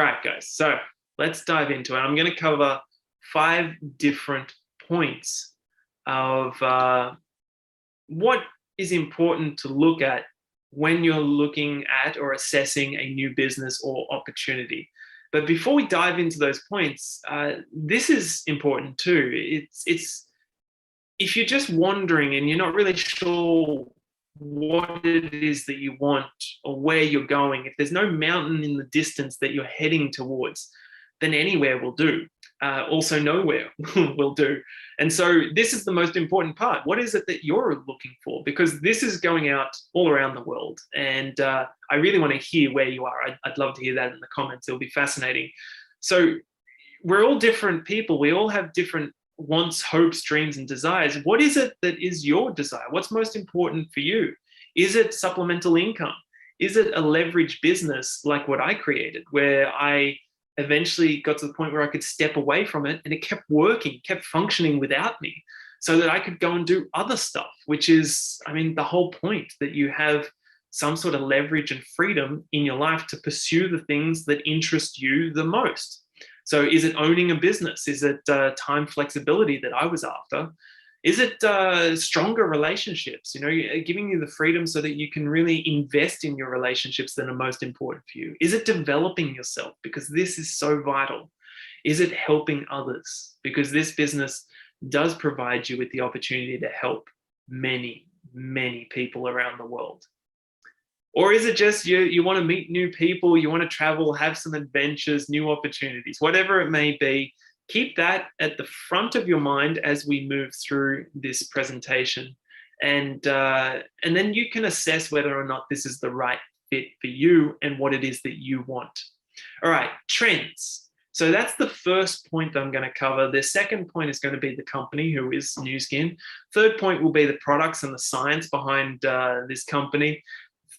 All right, guys. So let's dive into it. I'm going to cover 5 different points of what is important to look at when you're looking at or assessing a new business or opportunity. But before we dive into those points, this is important too. It's if you're just wondering and you're not really sure what it is that you want or where you're going, if there's no mountain in the distance that you're heading towards, then anywhere will do. Also, nowhere will do. And so, this is the most important part. What is it that you're looking for? Because this is going out all around the world. And I really want to hear where you are. I'd love to hear that in the comments. It'll be fascinating. So, we're all different people. We all have different wants, hopes, dreams, and desires. What is it that is your desire? What's most important for you? Is it supplemental income? Is it a leveraged business like what I created, where I eventually got to the point where I could step away from it and it kept working, kept functioning without me so that I could go and do other stuff, which is, I mean, the whole point, that you have some sort of leverage and freedom in your life to pursue the things that interest you the most. So is it owning a business? Is it time flexibility that I was after? Is it stronger relationships, giving you the freedom so that you can really invest in your relationships that are most important for you? Is it developing yourself? Because this is so vital. Is it helping others? Because this business does provide you with the opportunity to help many, many people around the world. Or is it just you want to meet new people, you want to travel, have some adventures, new opportunities, whatever it may be? Keep that at the front of your mind as we move through this presentation. And then you can assess whether or not this is the right fit for you and what it is that you want. All right, trends. So that's the first point that I'm going to cover. The second point is going to be the company, who is Nu Skin. Third point will be the products and the science behind this company.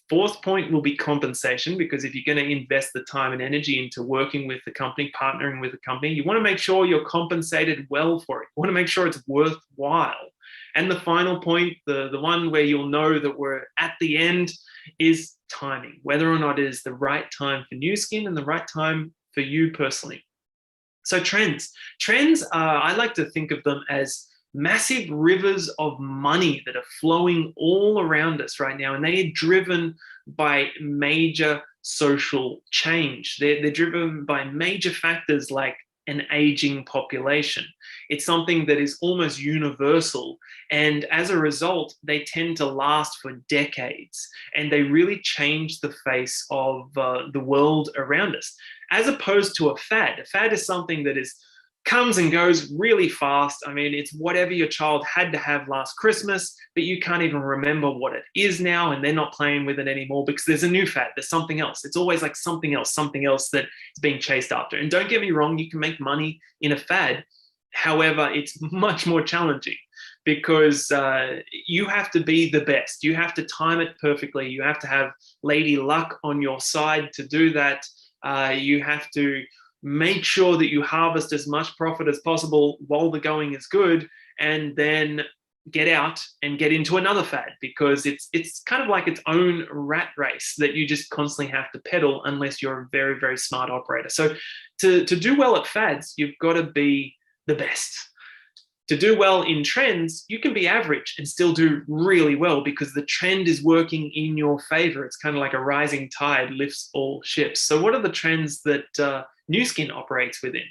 Fourth point will be compensation, because if you're going to invest the time and energy into working with the company, partnering with the company, you want to make sure you're compensated well for it. You want to make sure it's worthwhile. And the final point, the one where you'll know that we're at the end, is timing, whether or not it is the right time for Nu Skin and the right time for you personally. So trends. Trends, I like to think of them as massive rivers of money that are flowing all around us right now, and they are driven by major social change. They're driven by major factors like an aging population. It's something that is almost universal, and as a result, they tend to last for decades, and they really change the face of the world around us, as opposed to a fad. A fad is something that comes and goes really fast. I mean, it's whatever your child had to have last Christmas, but you can't even remember what it is now, and they're not playing with it anymore because there's a new fad, there's something else. It's always like something else that is being chased after. And don't get me wrong, you can make money in a fad. However, it's much more challenging because you have to be the best. You have to time it perfectly. You have to have Lady Luck on your side to do that. You have to make sure that you harvest as much profit as possible while the going is good, and then get out and get into another fad, because it's kind of like its own rat race that you just constantly have to pedal unless you're a very, very smart operator. So to do well at fads, you've got to be the best. To do well in trends, you can be average and still do really well because the trend is working in your favor. It's kind of like a rising tide lifts all ships. So what are the trends that Nu Skin operates within?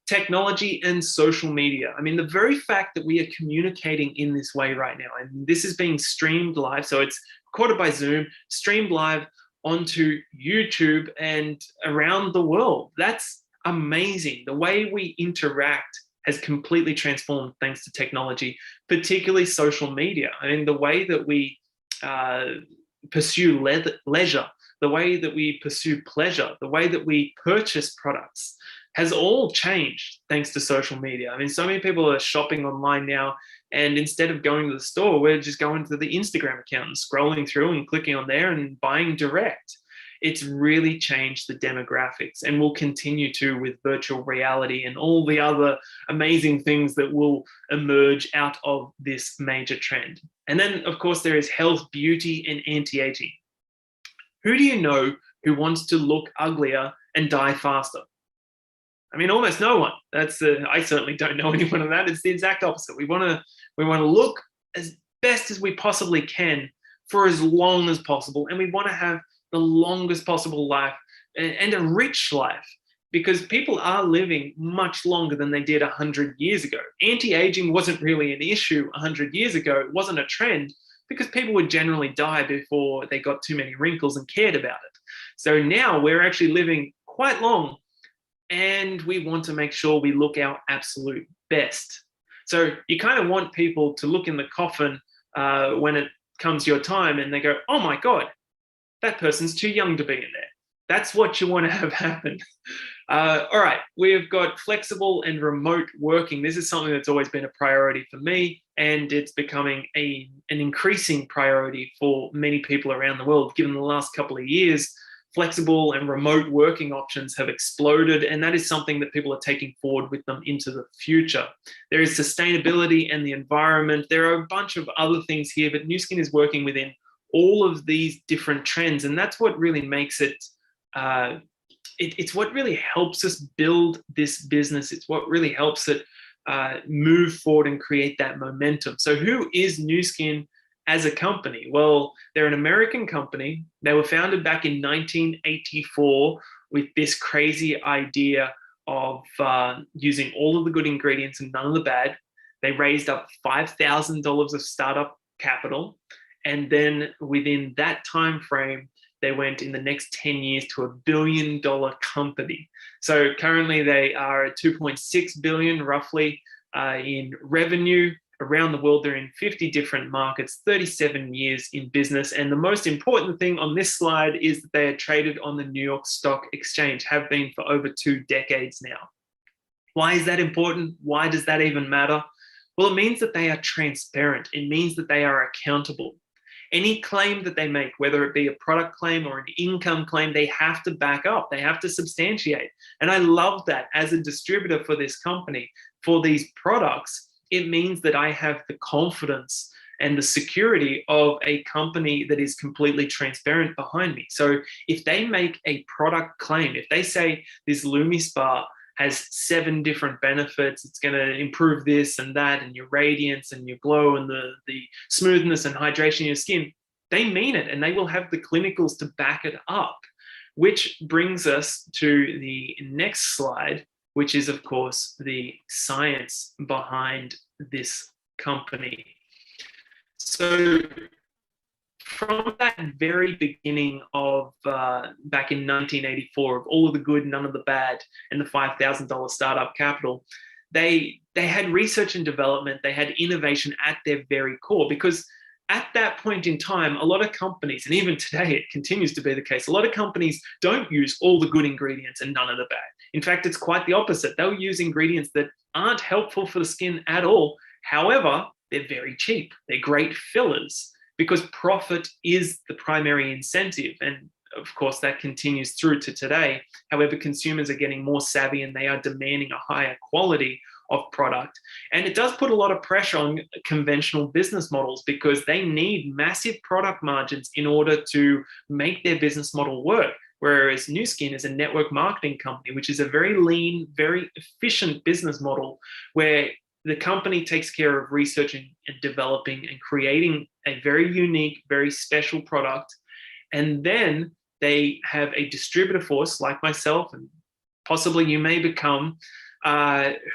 Technology and social media. I mean, the very fact that we are communicating in this way right now, and this is being streamed live, so it's recorded by Zoom, streamed live onto YouTube and around the world. That's amazing. The way we interact has completely transformed thanks to technology, particularly social media. I mean, the way that we pursue leisure, the way that we pursue pleasure, the way that we purchase products has all changed thanks to social media. I mean, so many people are shopping online now, and instead of going to the store, we're just going to the Instagram account and scrolling through and clicking on there and buying direct. It's really changed the demographics, and will continue to with virtual reality and all the other amazing things that will emerge out of this major trend. And then, of course, there is health, beauty, and anti-aging. Who do you know who wants to look uglier and die faster? I mean, almost no one. I certainly don't know anyone of that. It's the exact opposite. We want to look as best as we possibly can for as long as possible, and we want to have the longest possible life and a rich life, because people are living much longer than they did 100 years ago. Anti-aging wasn't really an issue 100 years ago. It wasn't a trend because people would generally die before they got too many wrinkles and cared about it. So now we're actually living quite long, and we want to make sure we look our absolute best. So you kind of want people to look in the coffin when it comes your time and they go, oh my God, that person's too young to be in there. That's what you want to have happen. All right, we've got flexible and remote working. This is something that's always been a priority for me, and it's becoming an increasing priority for many people around the world. Given the last couple of years, flexible and remote working options have exploded, and that is something that people are taking forward with them into the future. There is sustainability and the environment. There are a bunch of other things here, but Nu Skin is working within all of these different trends, and that's what really makes it it's what really helps us build this business. It's what really helps it move forward and create that momentum. So who is Nu Skin as a company? Well, they're an American company. They were founded back in 1984 with this crazy idea of using all of the good ingredients and none of the bad. They raised up $5,000 of startup capital. And then within that time frame, they went in the next 10 years to $1 billion company. So currently they are at 2.6 billion roughly in revenue. Around the world, they're in 50 different markets, 37 years in business. And the most important thing on this slide is that they are traded on the New York Stock Exchange, have been for over 2 decades now. Why is that important? Why does that even matter? Well, it means that they are transparent. It means that they are accountable. Any claim that they make, whether it be a product claim or an income claim, they have to back up. They have to substantiate. And I love that as a distributor for this company, for these products. It means that I have the confidence and the security of a company that is completely transparent behind me. So if they make a product claim, if they say this LumiSpa has 7 different benefits, it's going to improve this and that, and your radiance and your glow and the smoothness and hydration of your skin, they mean it, and they will have the clinicals to back it up. Which brings us to the next slide, which is, of course, the science behind this company. So from that very beginning of back in 1984, of all of the good, none of the bad, and the $5,000 startup capital, they had research and development, they had innovation at their very core, because at that point in time, a lot of companies, and even today it continues to be the case, a lot of companies don't use all the good ingredients and none of the bad. In fact, it's quite the opposite. They'll use ingredients that aren't helpful for the skin at all. However, they're very cheap. They're great fillers, because profit is the primary incentive. And of course, that continues through to today. However, consumers are getting more savvy and they are demanding a higher quality of product. And it does put a lot of pressure on conventional business models, because they need massive product margins in order to make their business model work. Whereas Nu Skin is a network marketing company, which is a very lean, very efficient business model, where the company takes care of researching and developing and creating a very unique, very special product. And then they have a distributor force like myself, and possibly you may become,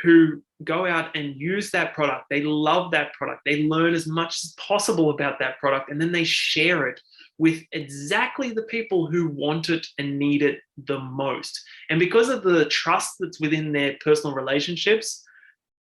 who go out and use that product. They love that product. They learn as much as possible about that product, and then they share it with exactly the people who want it and need it the most. And because of the trust that's within their personal relationships,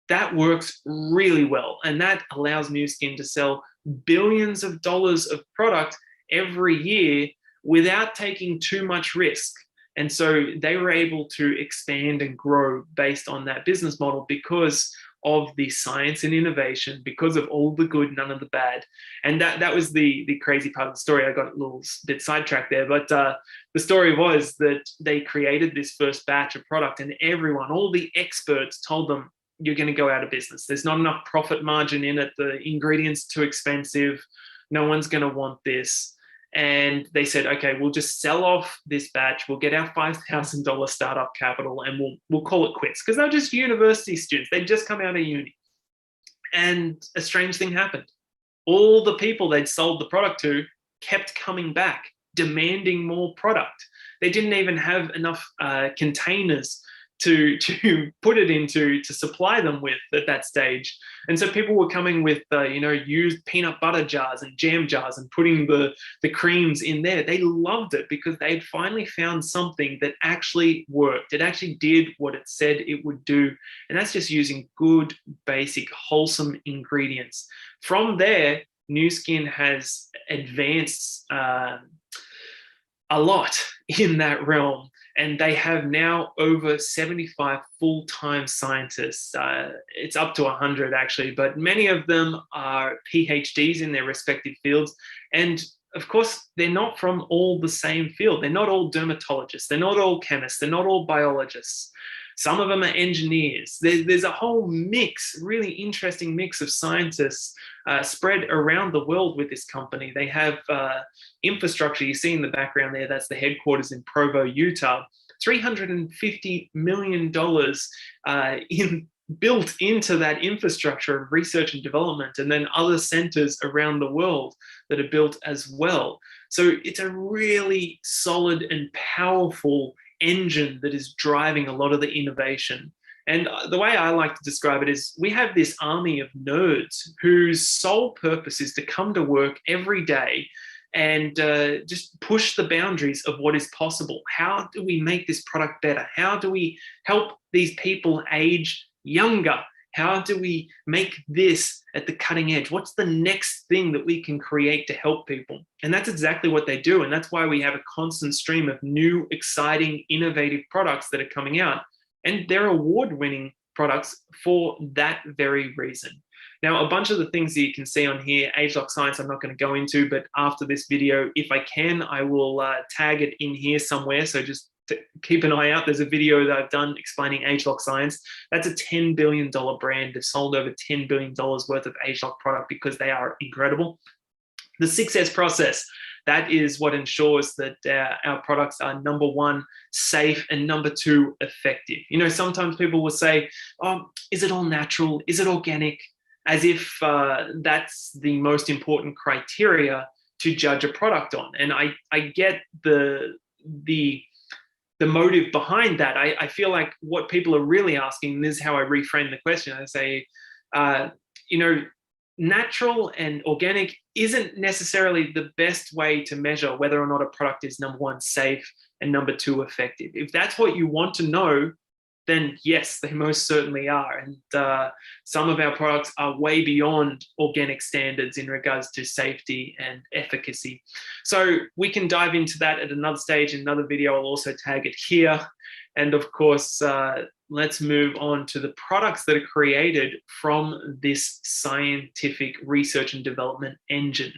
that works really well. And that allows Nu Skin to sell billions of dollars of product every year without taking too much risk. And so they were able to expand and grow based on that business model, because of the science and innovation, because of all the good, none of the bad. And that was the crazy part of the story. I got a little bit sidetracked there, but the story was that they created this first batch of product, and everyone, all the experts told them, you're going to go out of business. There's not enough profit margin in it. The ingredients too expensive. No one's going to want this. And they said, okay, we'll just sell off this batch. We'll get our $5,000 startup capital and we'll call it quits, because they're just university students. They'd just come out of uni. And a strange thing happened. All the people they'd sold the product to kept coming back, demanding more product. They didn't even have enough containers to put it into, to supply them with at that stage. And so people were coming with used peanut butter jars and jam jars and putting the creams in there. They loved it because they'd finally found something that actually worked. It actually did what it said it would do. And that's just using good, basic, wholesome ingredients. From there, Nu Skin has advanced a lot in that realm. And they have now over 75 full-time scientists. It's up to 100 actually, but many of them are PhDs in their respective fields. And of course, they're not from all the same field. They're not all dermatologists. They're not all chemists. They're not all biologists. Some of them are engineers. There's a whole mix, really interesting mix of scientists spread around the world with this company. They have infrastructure. You see in the background there, that's the headquarters in Provo, Utah. $350 million built into that infrastructure of research and development, and then other centers around the world that are built as well. So it's a really solid and powerful engine that is driving a lot of the innovation. And the way I like to describe it is we have this army of nerds whose sole purpose is to come to work every day and just push the boundaries of what is possible. How do we make this product better? How do we help these people age younger? How do we make this at the cutting edge? What's the next thing that we can create to help people? And that's exactly what they do. And that's why we have a constant stream of new, exciting, innovative products that are coming out. And they're award-winning products for that very reason. Now, a bunch of the things that you can see on here, ageLOC Science, I'm not going to go into, but after this video, if I can, I will tag it in here somewhere. So just to keep an eye out. There's a video that I've done explaining ageLOC Science. That's a $10 billion brand. They've sold over $10 billion worth of ageLOC product because they are incredible. The 6S process, that is what ensures that our products are number one, safe, and number two, effective. You know, sometimes people will say, oh, is it all natural? Is it organic? As if that's the most important criteria to judge a product on. And I get the motive behind that. I feel like what people are really asking, and this is how I reframe the question. I say, natural and organic isn't necessarily the best way to measure whether or not a product is number one, safe, and number two, effective. If that's what you want to know, then yes, they most certainly are. And some of our products are way beyond organic standards in regards to safety and efficacy. So we can dive into that at another stage, in another video. I'll also tag it here. And of course, let's move on to the products that are created from this scientific research and development engine.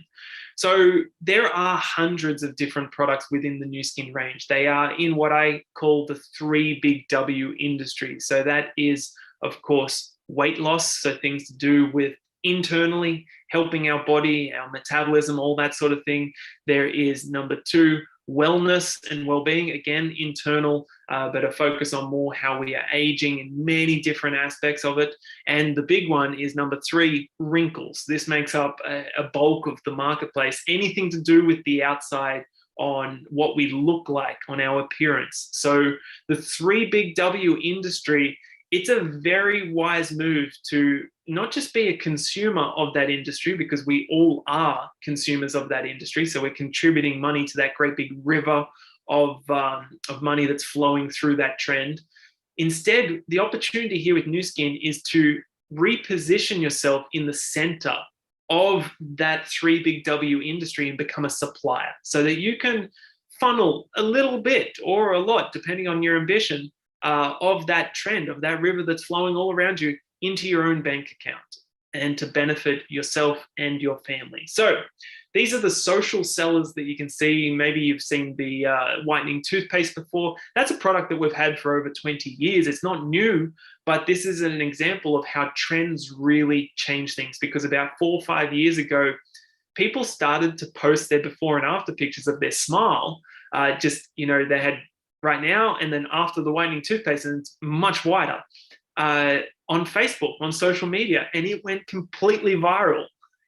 So there are hundreds of different products within the Nu Skin range. They are in what I call the 3 big W industries. So that is, of course, weight loss. So things to do with internally helping our body, our metabolism, all that sort of thing. There is number 2, wellness and well-being, again, internal, but a focus on more how we are aging in many different aspects of it. And the big one is number 3, wrinkles. This makes up a bulk of the marketplace. Anything to do with the outside on what we look like, on our appearance. So the 3 big W industry, it's a very wise move to not just be a consumer of that industry, because we all are consumers of that industry. So we're contributing money to that great big river of money that's flowing through that trend. Instead, the opportunity here with Nu Skin is to reposition yourself in the center of that 3 big W industry and become a supplier, so that you can funnel a little bit or a lot, depending on your ambition, of that trend, of that river that's flowing all around you, into your own bank account, and to benefit yourself and your family. So these are the social sellers that you can see. Maybe you've seen the whitening toothpaste before. That's a product that we've had for over 20 years. It's not new, but this is an example of how trends really change things, because about 4 or 5 years ago, people started to post their before and after pictures of their smile. They had right now and then after the whitening toothpaste, and it's much whiter, on Facebook, on social media, and it went completely viral.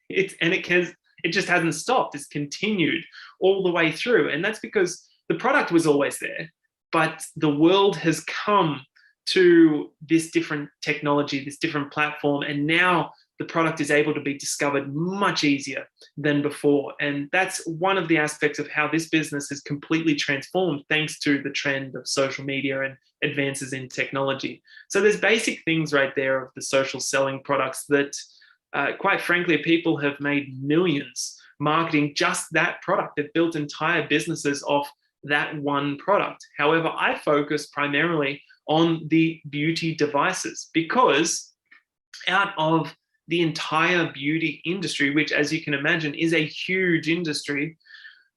It just hasn't stopped. It's continued all the way through. And that's because the product was always there, but the world has come to this different technology, this different platform, and now the product is able to be discovered much easier than before. And that's one of the aspects of how this business has completely transformed thanks to the trend of social media and advances in technology. So there's basic things right there of the social selling products that, quite frankly, people have made millions marketing just that product. They've built entire businesses off that one product. However, I focus primarily on the beauty devices because out of the entire beauty industry, which, as you can imagine, is a huge industry,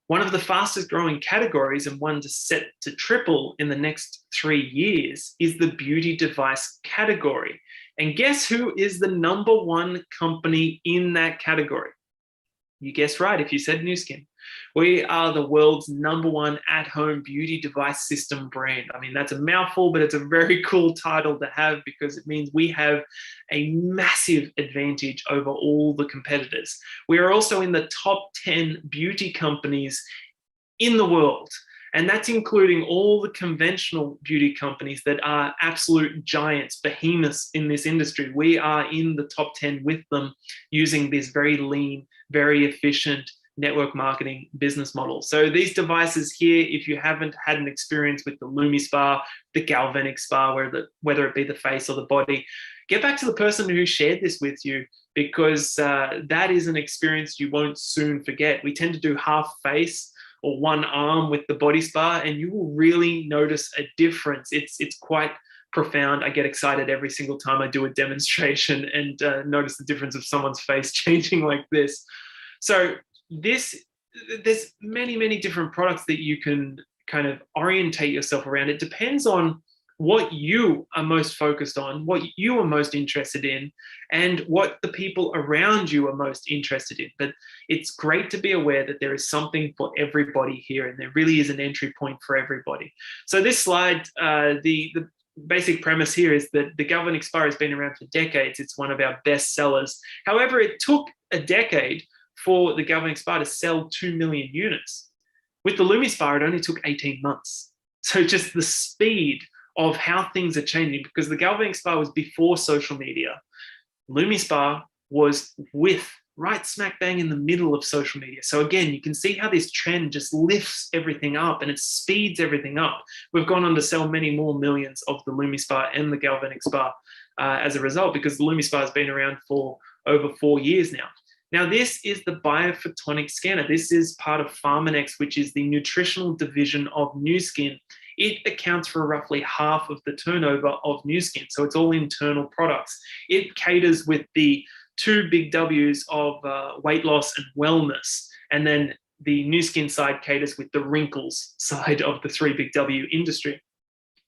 one of the fastest growing categories and one to set to triple in the next 3 years is the beauty device category. And guess who is the number one company in that category? You guessed right if you said Nu Skin. We are the world's number one at-home beauty device system brand. I mean, that's a mouthful, but it's a very cool title to have because it means we have a massive advantage over all the competitors. We are also in the top 10 beauty companies in the world. And that's including all the conventional beauty companies that are absolute giants, behemoths in this industry. We are in the top 10 with them using this very lean, very efficient network marketing business model. So these devices here, if you haven't had an experience with the LumiSpa, the Galvanic Spa, whether it be the face or the body, get back to the person who shared this with you because that is an experience you won't soon forget. We tend to do half face or one arm with the body spa, and you will really notice a difference. It's quite profound. I get excited every single time I do a demonstration and notice the difference of someone's face changing like this. So there's many, many different products that you can kind of orientate yourself around. It depends on what you are most focused on, what you are most interested in, and what the people around you are most interested in. But it's great to be aware that there is something for everybody here, and there really is an entry point for everybody. So this slide, the basic premise here is that the Galvanic Spa has been around for decades. It's one of our best sellers. However, it took a decade for the Galvanic Spa to sell 2 million units. With the LumiSpa, it only took 18 months. So just the speed of how things are changing, because the Galvanic Spa was before social media. LumiSpa was right smack bang in the middle of social media. So again, you can see how this trend just lifts everything up and it speeds everything up. We've gone on to sell many more millions of the LumiSpa and the Galvanic Spa as a result, because the LumiSpa has been around for over 4 years now. Now, this is the biophotonic scanner. This is part of Pharmanex, which is the nutritional division of Nu Skin. It accounts for roughly half of the turnover of Nu Skin. So it's all internal products. It caters with the 2 big W's of weight loss and wellness. And then the Nu Skin side caters with the wrinkles side of the 3 big W industry.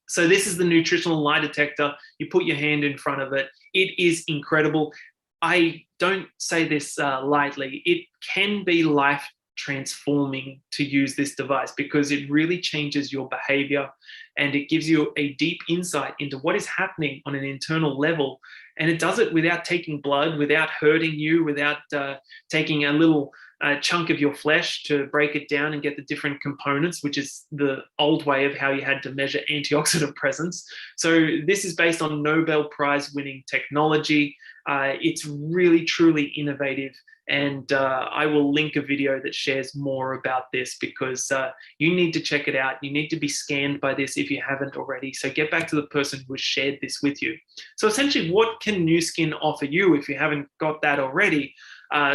So this is the nutritional lie detector. You put your hand in front of it. It is incredible. I don't say this lightly. It can be life transforming to use this device because it really changes your behavior and it gives you a deep insight into what is happening on an internal level. And it does it without taking blood, without hurting you, without taking a little chunk of your flesh to break it down and get the different components, which is the old way of how you had to measure antioxidant presence. So this is based on Nobel Prize winning technology. It's really, truly innovative. And I will link a video that shares more about this because you need to check it out. You need to be scanned by this if you haven't already. So get back to the person who has shared this with you. So essentially, what can Nu Skin offer you if you haven't got that already?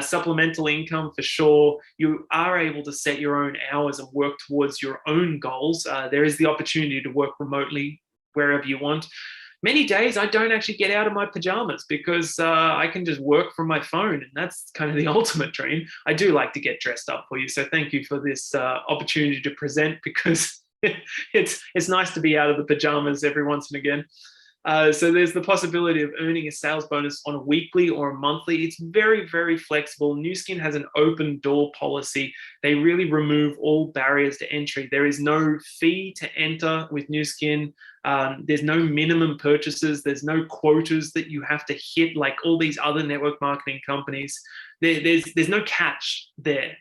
Supplemental income for sure. You are able to set your own hours and work towards your own goals. There is the opportunity to work remotely wherever you want. Many days I don't actually get out of my pajamas because I can just work from my phone, and that's kind of the ultimate dream. I do like to get dressed up for you, so thank you for this opportunity to present because it's nice to be out of the pajamas every once and again. So there's the possibility of earning a sales bonus on a weekly or a monthly. It's very, very flexible. Nu Skin has an open door policy. They really remove all barriers to entry. There is no fee to enter with Nu Skin. There's no minimum purchases. There's no quotas that you have to hit like all these other network marketing companies. There's no catch there.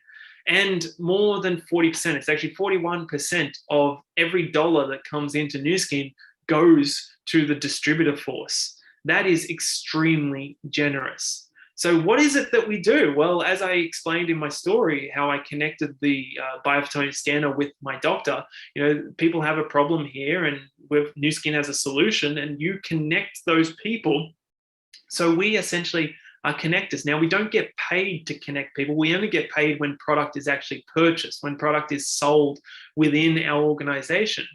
And more than 40%, it's actually 41% of every dollar that comes into Nu Skin goes to the distributor force. That is extremely generous. So what is it that we do? Well, as I explained in my story, how I connected the biophotonic scanner with my doctor, people have a problem here and Nu Skin has a solution, and you connect those people. So we essentially are connectors. Now, we don't get paid to connect people. We only get paid when product is actually purchased, when product is sold within our organization.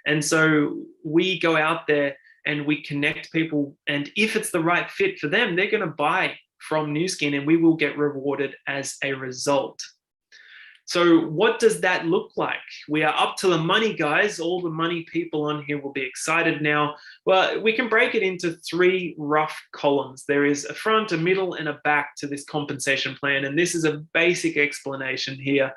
And so we go out there and we connect people. And if it's the right fit for them, they're going to buy from Nu Skin, and we will get rewarded as a result. So what does that look like? We are up to the money, guys. All the money people on here will be excited now. Well, we can break it into 3 rough columns. There is a front, a middle, and a back to this compensation plan. And this is a basic explanation here.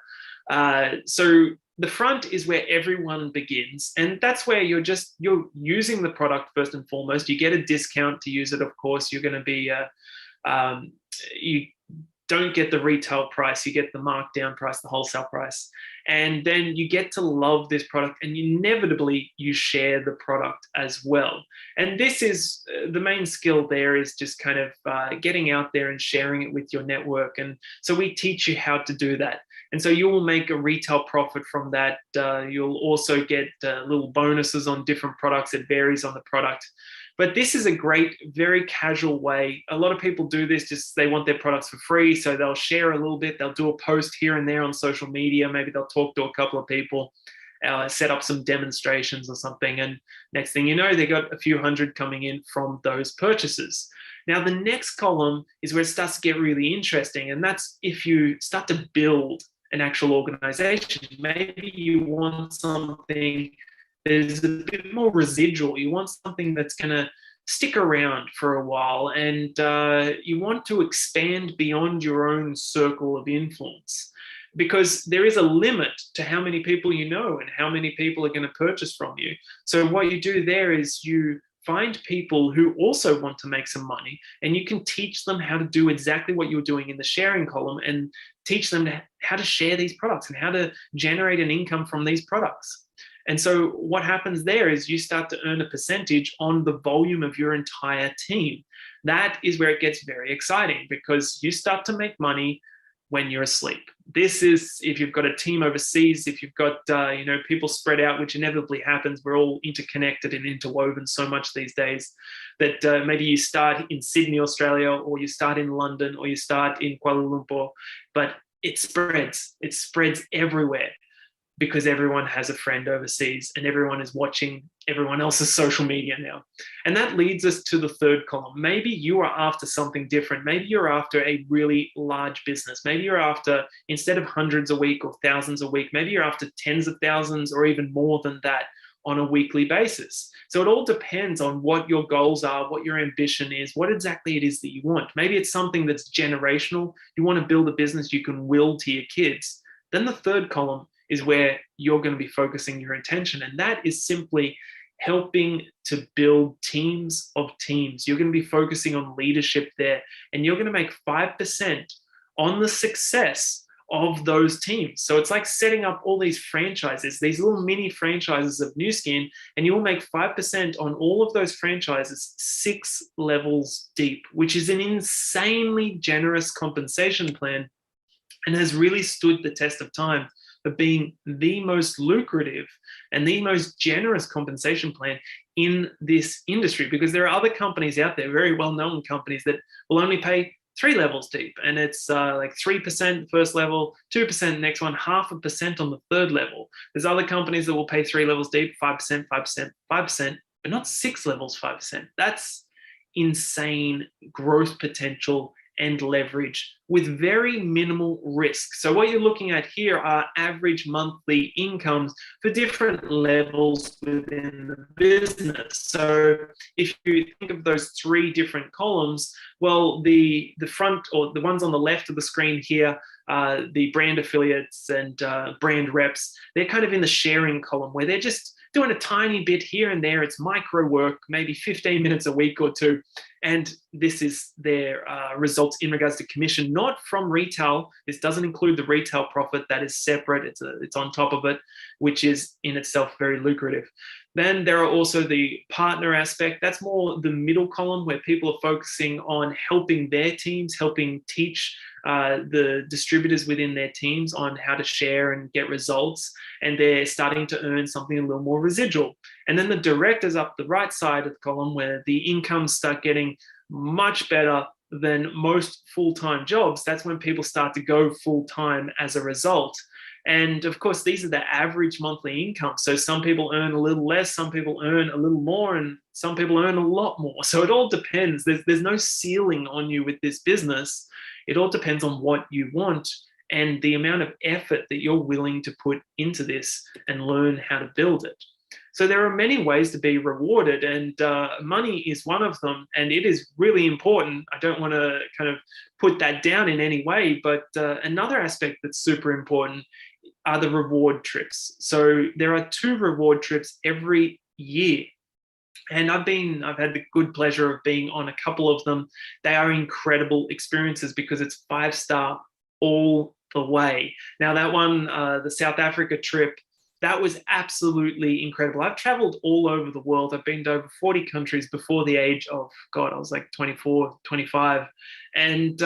So the front is where everyone begins, and that's where you're using the product first and foremost. You get a discount to use it, of course. You're going to be you don't get the retail price, you get the markdown price, the wholesale price, and then you get to love this product, and inevitably you share the product as well. And this is the main skill there, is just kind of getting out there and sharing it with your network. And so we teach you how to do that. And so you will make a retail profit from that. You'll also get little bonuses on different products. It varies on the product. But this is a great, very casual way. A lot of people do this, just they want their products for free. So they'll share a little bit. They'll do a post here and there on social media. Maybe they'll talk to a couple of people, set up some demonstrations or something. And next thing you know, they got a few hundred coming in from those purchases. Now, the next column is where it starts to get really interesting. And that's if you start to build an actual organization. Maybe you want something there's a bit more residual. You want something that's going to stick around for a while, and you want to expand beyond your own circle of influence, because there is a limit to how many people you know and how many people are going to purchase from you. So what you do there is you find people who also want to make some money, and you can teach them how to do exactly what you're doing in the sharing column, and teach them how to share these products and how to generate an income from these products. And so what happens there is you start to earn a percentage on the volume of your entire team. That is where it gets very exciting, because you start to make money when you're asleep. This is if you've got a team overseas, if you've got people spread out, which inevitably happens. We're all interconnected and interwoven so much these days that maybe you start in Sydney, Australia, or you start in London, or you start in Kuala Lumpur, but it spreads everywhere, because everyone has a friend overseas and everyone is watching everyone else's social media now. And that leads us to the third column. Maybe you are after something different. Maybe you're after a really large business. Maybe you're after, instead of hundreds a week or thousands a week, maybe you're after tens of thousands or even more than that on a weekly basis. So it all depends on what your goals are, what your ambition is, what exactly it is that you want. Maybe it's something that's generational. You want to build a business you can will to your kids. Then the third column is where you're going to be focusing your attention. And that is simply helping to build teams of teams. You're going to be focusing on leadership there, and you're going to make 5% on the success of those teams. So it's like setting up all these franchises, these little mini franchises of Nu Skin, and you'll make 5% on all of those franchises 6 levels deep, which is an insanely generous compensation plan and has really stood the test of time of being the most lucrative and the most generous compensation plan in this industry, because there are other companies out there, very well-known companies, that will only pay 3 levels deep, and it's like 3% first level, 2% next one, 0.5% on the third level. There's other companies that will pay 3 levels deep, 5%, 5%, 5%, but not 6 levels, 5%. That's insane growth potential and leverage with very minimal risk. So what you're looking at here are average monthly incomes for different levels within the business. So if you think of those three different columns, well, the front, or the ones on the left of the screen here, the brand affiliates and brand reps, they're kind of in the sharing column where they're just doing a tiny bit here and there. It's micro work, maybe 15 minutes a week or two. And this is their results in regards to commission, not from retail. This doesn't include the retail profit. That is separate. It's on top of it, which is in itself very lucrative. Then there are also the partner aspect. That's more the middle column, where people are focusing on helping their teams, helping teach the distributors within their teams on how to share and get results. And they're starting to earn something a little more residual. And then the directors up the right side of the column, where the incomes start getting much better than most full-time jobs. That's when people start to go full-time as a result. And of course, these are the average monthly income. So some people earn a little less, some people earn a little more, and some people earn a lot more. So it all depends. There's no ceiling on you with this business. It all depends on what you want and the amount of effort that you're willing to put into this and learn how to build it. So there are many ways to be rewarded, and money is one of them, and it is really important. I don't want to kind of put that down in any way, but another aspect that's super important are the reward trips. So there are 2 reward trips every year. And I've had the good pleasure of being on a couple of them. They are incredible experiences because it's 5-star all the way. Now that one, the South Africa trip, that was absolutely incredible. I've traveled all over the world. I've been to over 40 countries before the age of, God, I was like 24, 25. And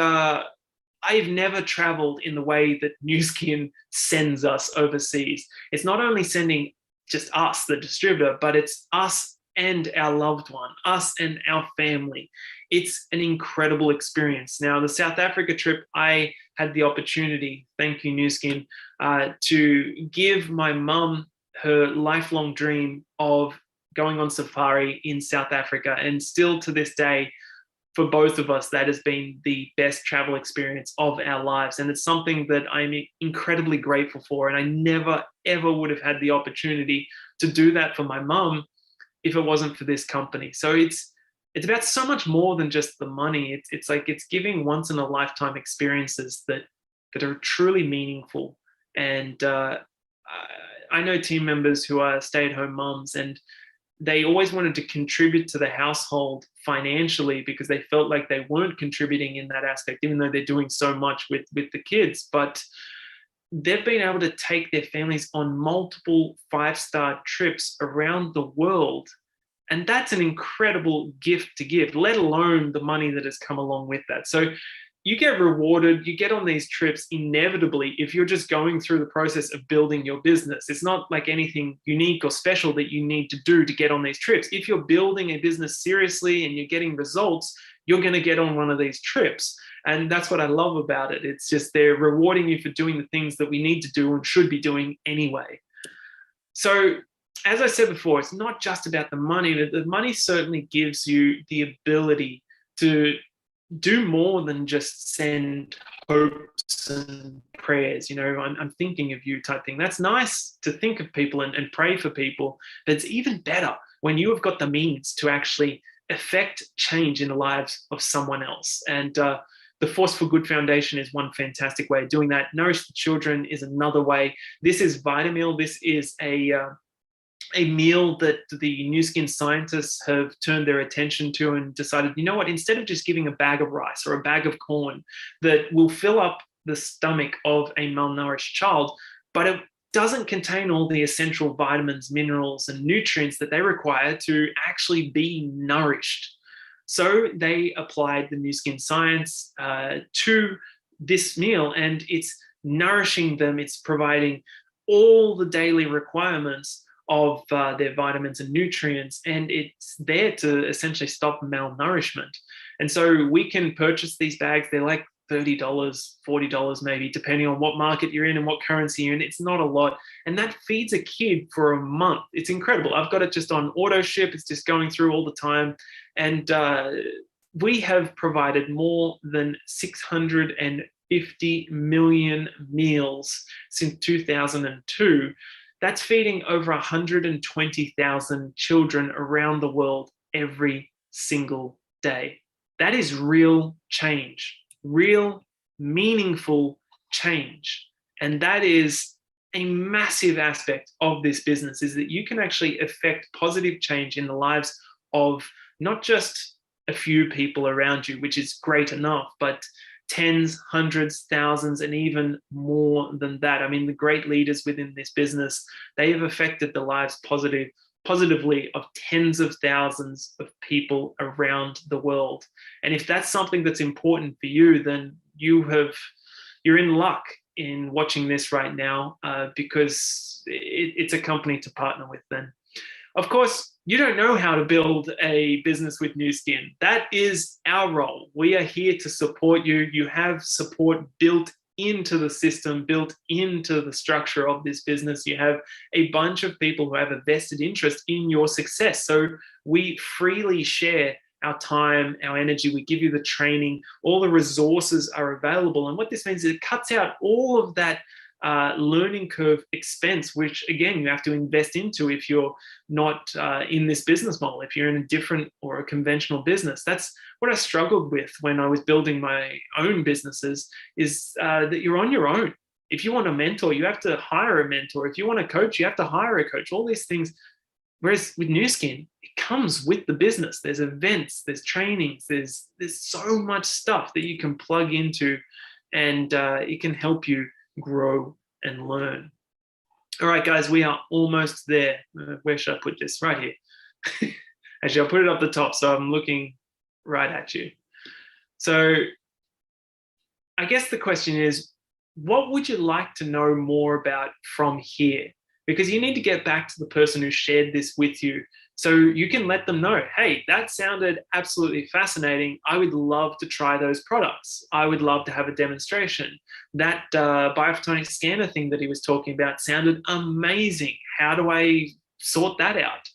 I've never traveled in the way that Nu Skin sends us overseas. It's not only sending just us, the distributor, but it's us and our loved one, us and our family. It's an incredible experience. Now, the South Africa trip, I had the opportunity, thank you, Nu Skin, to give my mum her lifelong dream of going on safari in South Africa. And still to this day, for both of us, that has been the best travel experience of our lives. And it's something that I'm incredibly grateful for. And I never, ever would have had the opportunity to do that for my mum if it wasn't for this company. So it's about so much more than just the money. It's like it's giving once in a lifetime experiences that are truly meaningful. And I know team members who are stay-at-home moms, and they always wanted to contribute to the household financially because they felt like they weren't contributing in that aspect, even though they're doing so much with the kids. But they've been able to take their families on multiple 5-star trips around the world. And that's an incredible gift to give, let alone the money that has come along with that. So you get rewarded, you get on these trips inevitably if you're just going through the process of building your business. It's not like anything unique or special that you need to do to get on these trips. If you're building a business seriously and you're getting results, you're going to get on one of these trips. And that's what I love about it. It's just they're rewarding you for doing the things that we need to do and should be doing anyway. So as I said before, it's not just about the money. The money certainly gives you the ability to do more than just send hopes and prayers. You know, I'm thinking of you type thing. That's nice to think of people and pray for people. But it's even better when you have got the means to actually affect change in the lives of someone else. And the Force for Good Foundation is one fantastic way of doing that. Nourish the Children is another way. This is Vitameal. This is a meal that the Nu Skin scientists have turned their attention to and decided, you know what, instead of just giving a bag of rice or a bag of corn that will fill up the stomach of a malnourished child, but it doesn't contain all the essential vitamins, minerals, and nutrients that they require to actually be nourished. So they applied the Nu Skin science to this meal, and it's nourishing them. It's providing all the daily requirements of their vitamins and nutrients, and it's there to essentially stop malnourishment. And so we can purchase these bags. They're like $30, $40 maybe, depending on what market you're in and what currency you're in. It's not a lot. And that feeds a kid for a month. It's incredible. I've got it just on auto ship. It's just going through all the time. And we have provided more than 650 million meals since 2002. That's feeding over 120,000 children around the world every single day. That is real change, real meaningful change. And that is a massive aspect of this business, is that you can actually affect positive change in the lives of not just a few people around you, which is great enough, but tens, hundreds, thousands, and even more than that. I mean, the great leaders within this business, they have affected the lives positively of tens of thousands of people around the world. And if that's something that's important for you, then you're in luck in watching this right now, because it's a company to partner with then. Of course, you don't know how to build a business with Nu Skin. That is our role. We are here to support you. You have support built into the system, built into the structure of this business. You have a bunch of people who have a vested interest in your success. So we freely share our time, our energy. We give you the training. All the resources are available. And what this means is it cuts out all of that learning curve expense, which again, you have to invest into if you're not in this business model, if you're in a different or a conventional business. That's what I struggled with when I was building my own businesses, is that you're on your own. If you want a mentor, you have to hire a mentor. If you want a coach, you have to hire a coach, all these things. Whereas with Nu Skin, it comes with the business. There's events, there's trainings, there's so much stuff that you can plug into, and it can help you grow and learn. All right, guys, we are almost there. Where should I put this? Right here. Actually, I'll put it up the top so I'm looking right at you. So I guess the question is, what would you like to know more about from here? Because you need to get back to the person who shared this with you, so you can let them know, hey, that sounded absolutely fascinating. I would love to try those products. I would love to have a demonstration. That biophotonic scanner thing that he was talking about sounded amazing. How do I sort that out?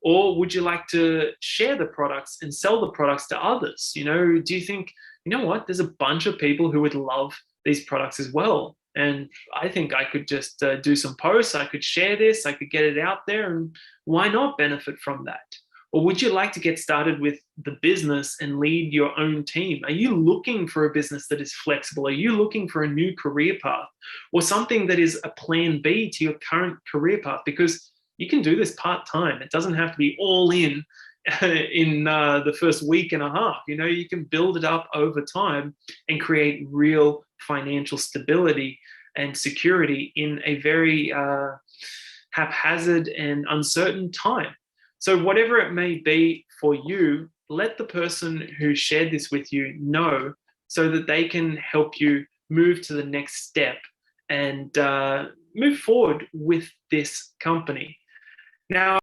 Or would you like to share the products and sell the products to others? You know, do you think, you know what, there's a bunch of people who would love these products as well. And I think I could just do some posts. I could share this. I could get it out there. And why not benefit from that? Or would you like to get started with the business and lead your own team? Are you looking for a business that is flexible? Are you looking for a new career path, or something that is a plan B to your current career path? Because you can do this part-time. It doesn't have to be all in the first week and a half. You know, you can build it up over time and create real financial stability and security in a very haphazard and uncertain time. So whatever it may be for you, let the person who shared this with you know, so that they can help you move to the next step and move forward with this company. Now,